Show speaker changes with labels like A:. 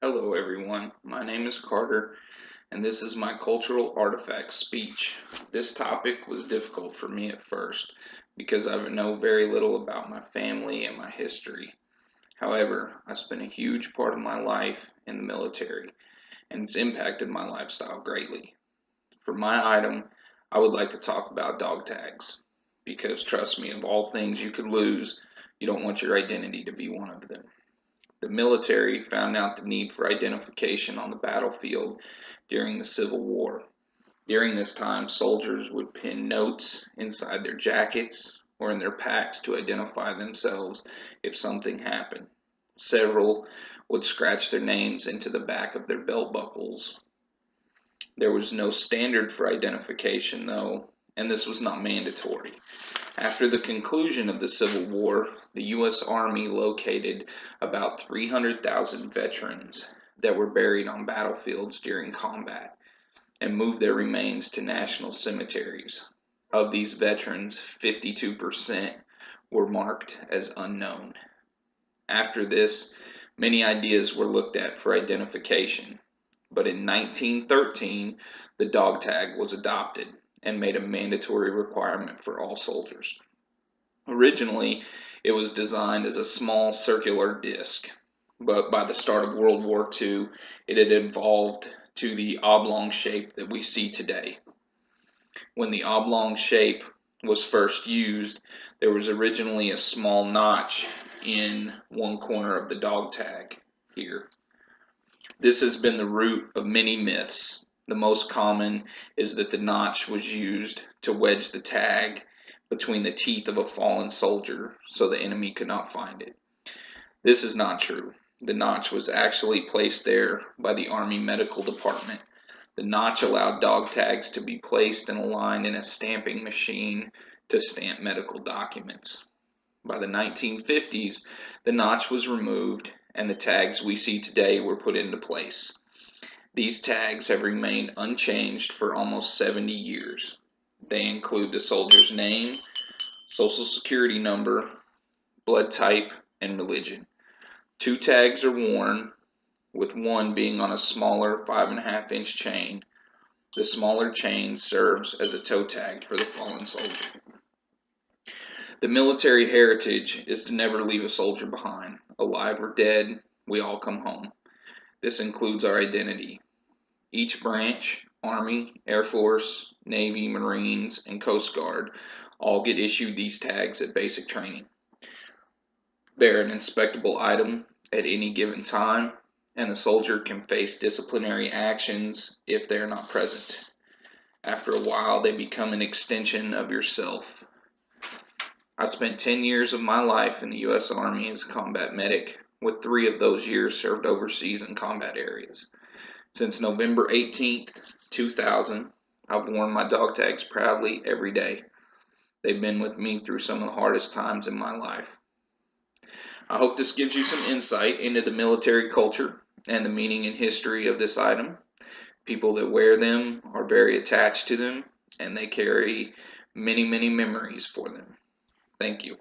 A: Hello everyone, my name is Carter and this is my cultural artifacts speech. This topic was difficult for me at first because I know very little about my family and my history. However, I spent a huge part of my life in the military and it's impacted my lifestyle greatly. For my item, I would like to talk about dog tags because trust me, of all things you could lose, you don't want your identity to be one of them. The military found out the need for identification on the battlefield during the Civil War. During this time, soldiers would pin notes inside their jackets or in their packs to identify themselves if something happened. Several would scratch their names into the back of their belt buckles. There was no standard for identification, though, and this was not mandatory. After the conclusion of the Civil War, the U.S. Army located about 300,000 veterans that were buried on battlefields during combat and moved their remains to national cemeteries. Of these veterans, 52% were marked as unknown. After this, many ideas were looked at for identification, but in 1913, the dog tag was adopted and made a mandatory requirement for all soldiers. Originally, it was designed as a small circular disc, but by the start of World War II, it had evolved to the oblong shape that we see today. When the oblong shape was first used, there was originally a small notch in one corner of the dog tag here. This has been the root of many myths. The most common is that the notch was used to wedge the tag between the teeth of a fallen soldier so the enemy could not find it. This is not true. The notch was actually placed there by the Army Medical Department. The notch allowed dog tags to be placed and aligned in a stamping machine to stamp medical documents. By the 1950s, the notch was removed and the tags we see today were put into place. These tags have remained unchanged for almost 70 years. They include the soldier's name, social security number, blood type, and religion. Two tags are worn, with one being on a smaller 5.5-inch chain. The smaller chain serves as a toe tag for the fallen soldier. The military heritage is to never leave a soldier behind. Alive or dead, we all come home. This includes our identity. Each branch, Army, Air Force, Navy, Marines, and Coast Guard, all get issued these tags at basic training. They're an inspectable item at any given time, and the soldier can face disciplinary actions if they are not present. After a while, they become an extension of yourself. I spent 10 years of my life in the U.S. Army as a combat medic, with 3 of those years served overseas in combat areas. Since November 18th, 2000, I've worn my dog tags proudly every day. They've been with me through some of the hardest times in my life. I hope this gives you some insight into the military culture and the meaning and history of this item. People that wear them are very attached to them, and they carry many, many memories for them. Thank you.